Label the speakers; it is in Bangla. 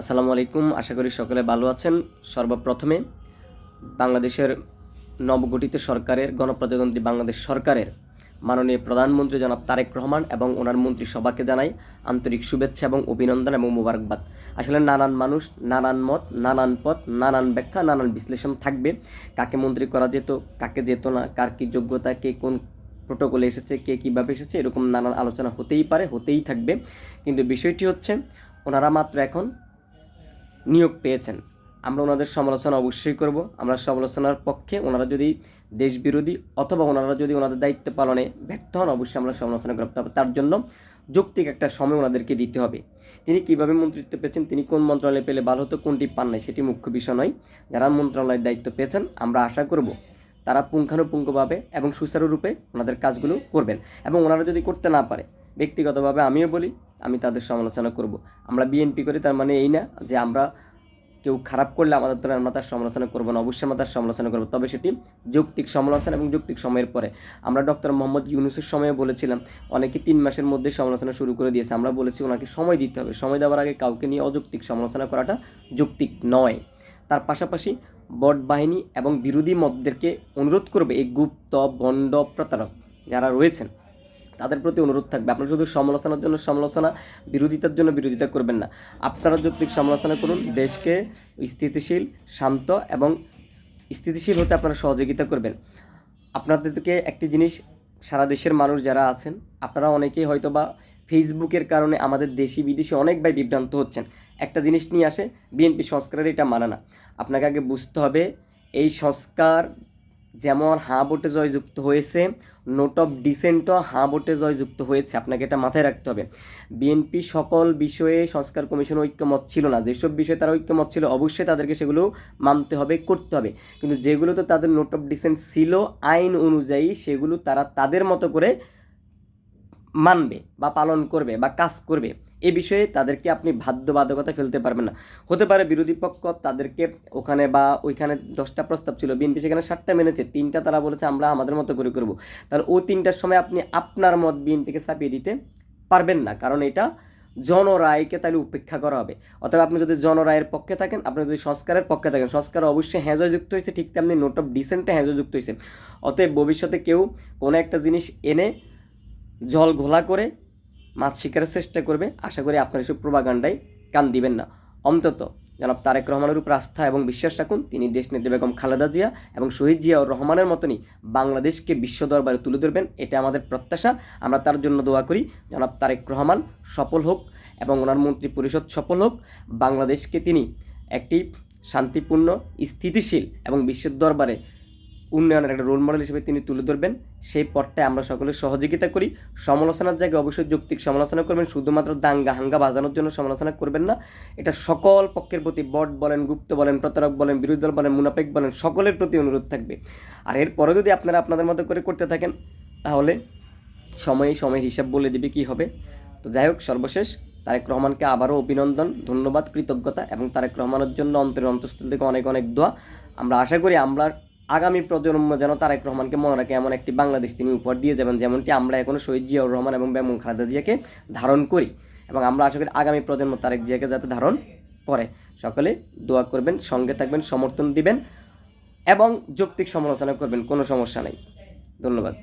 Speaker 1: আসসালামু আলাইকুম। আশা করি সকলে ভালো আছেন। সর্বপ্রথমে বাংলাদেশের নবগঠিত সরকারের গণপ্রজাতন্ত্রী বাংলাদেশ সরকারের মাননীয় প্রধানমন্ত্রী জনাব তারেক রহমান এবং ওনার মন্ত্রিসভাকে জানাই আন্তরিক শুভেচ্ছা এবং অভিনন্দন এবং মোবারকবাদ। আসলে নানান মানুষ, নানান মত, নানান পথ, নানান ব্যাখ্যা, নানান বিশ্লেষণ থাকবে। কাকে মন্ত্রী করা যেত, কাকে যেত না, কার কী যোগ্যতা, কে কোন প্রোটোকলে এসেছে, কে কীভাবে এসেছে, এরকম নানান আলোচনা হতেই পারে, হতেই থাকবে। কিন্তু বিষয়টি হচ্ছে ওনারা মাত্র এখন নিয়োগ পেয়েছেন। আমরা ওনাদের সমালোচনা অবশ্যই করব। আমরা সমালোচনার পক্ষে। ওনারা যদি দেশবিরোধী অথবা ওনারা যদি ওনাদের দায়িত্ব পালনে ব্যর্থ হন, অবশ্যই আমরা সমালোচনা করব। তবে তার জন্য যৌক্তিক একটা সময় ওনাদেরকে দিতে হবে। তিনি কীভাবে মন্ত্রিত্ব পেয়েছেন, তিনি কোন মন্ত্রণালয়ে পেলে ভালো হতো, কোনটি পান নাই, সেটি মুখ্য বিষয় নয়। যারা মন্ত্রণালয়ের দায়িত্ব পেয়েছেন, আমরা আশা করব তারা পুঙ্খানুপুঙ্খভাবে এবং সুচারুরূপে ওনাদের কাজগুলো করবেন। এবং ওনারা যদি করতে না পারে, ব্যক্তিগতভাবে আমিও বলি, আমি তাদের সমালোচনা করব। আমরা বিএনপি করি, তার মানে এই না যে আমরা কেউ খারাপ করলে আমরা তার সমালোচনা করবো না। অবশ্যই আমরা তার সমালোচনা করবো, তবে সেটি যৌক্তিক সমালোচনা এবং যৌক্তিক সময়ের পরে। আমরা ডক্টর মোহাম্মদ ইউনূসের সময়ে বলেছিলাম, অনেকে 3 মাসের মধ্যে সমালোচনা শুরু করে দিয়েছে। আমরা বলেছি ওনাকে সময় দিতে হবে। সময় দেওয়ার আগে কাউকে নিয়ে অযৌক্তিক সমালোচনা করাটা যৌক্তিক নয়। তার পাশাপাশি বট বাহিনী এবং বিরোধী মতদেরকে অনুরোধ করবে, এই গুপ্ত ভণ্ড প্রতারক যারা রয়েছেন তাদের প্রতি অনুরোধ থাকবে, আপনারা শুধু সমালোচনার জন্য সমালোচনা, বিরোধিতার জন্য বিরোধিতা করবেন না। আপনারা যৌক্তিক সমালোচনা করুন, দেশকে স্থিতিশীল, শান্ত এবং স্থিতিশীল হতে আপনারা সহযোগিতা করবেন। আপনাদেরকে একটি জিনিস, সারা দেশের মানুষ যারা আছেন, আপনারা অনেকেই হয়তো বা ফেসবুকের কারণে আমাদের দেশি বিদেশি অনেক ভাই বিভ্রান্ত হচ্ছেন। একটা জিনিস নিয়ে আসে, বিএনপি সংস্কারের এটা মানে না। আপনাকে আগে বুঝতে হবে, এই সংস্কার যেমন হাঁ ভোটে জয়যুক্ত হয়েছে, নোট অফ ডিসেন্টও হাঁ ভোটে জয়যুক্ত হয়েছে। আপনাকে এটা মাথায় রাখতে হবে। বিএনপি সকল বিষয়ে সংস্কার কমিশন ঐক্যমত ছিল না। যেসব বিষয়ে তারা ঐক্যমত ছিল, অবশ্যই তাদেরকে সেগুলো মানতে হবে, করতে হবে। কিন্তু যেগুলোতে তাদের নোট অফ ডিসেন্ট ছিল আইন অনুযায়ী, সেগুলো তারা তাদের মতো করে মানবে বা পালন করবে বা কাজ করবে। এই বিষয়ে তাদেরকে আপনি বাধ্যবাধকতা ফেলতে পারবেন না। হতে পারে বিরোধী পক্ষ তাদেরকে ওখানে বা ওইখানে 10টা প্রস্তাব ছিল, বিএনপি সেখানে 7টা মেনেছে, 3টা তারা বলেছে আমরা আমাদের মতো করে করব। তাহলে ওই 3টার সময় আপনি আপনার মত বিএনপিকে চাপিয়ে দিতে পারবেন না, কারণ এটা জনরায়কে তাহলে উপেক্ষা করা হবে। অথবা আপনি যদি জনরায়ের পক্ষে থাকেন, আপনি যদি সংস্কারের পক্ষে থাকেন, সংস্কার অবশ্যই হ্যাঁ যুক্ত হয়েছে, ঠিক তেমনি নোট অফ ডিসেন্টে হ্যাঁ যুক্ত হয়েছে। অতএব ভবিষ্যতে কেউ কোনো একটা জিনিস এনে জল ঘোলা করে মাছ শিকারের চেষ্টা করবে, আশা করি আপনার এসব প্রোপাগান্ডায় কান দিবেন না। অন্তত জনাব তারেক রহমানের উপর আস্থা এবং বিশ্বাস রাখুন। তিনি দেশনেত্রী বেগম খালেদা জিয়া এবং শহীদ জিয়াউর রহমানের মতনই বাংলাদেশকে বিশ্ব দরবারে তুলে ধরবেন, এটা আমাদের প্রত্যাশা। আমরা তার জন্য দোয়া করি, জনাব তারেক রহমান সফল হোক এবং ওনার মন্ত্রী পরিষদ সফল হোক। বাংলাদেশকে তিনি একটি শান্তিপূর্ণ, স্থিতিশীল এবং বিশ্বের দরবারে উন্নয়নের একটা রোল মডেল হিসেবে তিনি তুলে ধরবেন। সেই পথটায় আমরা সকলে সহযোগিতা করি। সমালোচনার জায়গায় অবশ্যই যৌক্তিক সমালোচনা করবেন, শুধুমাত্র দাঙ্গা হাঙ্গা বাজানোর জন্য সমালোচনা করবেন না। এটা সকল পক্ষের প্রতি, বট বলেন, গুপ্ত বলেন, প্রতারক বলেন, বিরোধী দল বলেন, মুনাফেক বলেন, সকলের প্রতি অনুরোধ থাকবে। আর এরপরে যদি আপনারা আপনাদের মতো করে করতে থাকেন, তাহলে সময়ের হিসাব বলে দিবে কী হবে। তো যাই হোক, সর্বশেষ তারেক রহমানকে আবারও অভিনন্দন, ধন্যবাদ, কৃতজ্ঞতা এবং তারেক রহমানের জন্য অন্তরের অন্তঃস্থল থেকে অনেক অনেক দোয়া। আমরা আশা করি আমরা আগামী প্রজন্ম যেন তারেক রহমানকে মনে রাখে, এমন একটি বাংলাদেশ তিনি উপহার দিয়ে যাবেন, যেমনটি আমরা এখনও শহীদ জিয়াউর রহমান এবং বেগম খালেদা জিয়াকে ধারণ করি। এবং আমরা আশা করি আগামী প্রজন্ম তারেক জিয়াকে যাতে ধারণ করে। সকলে দোয়া করবেন, সঙ্গে থাকবেন, সমর্থন দিবেন এবং যৌক্তিক সমালোচনা করবেন, কোনো সমস্যা নেই। ধন্যবাদ।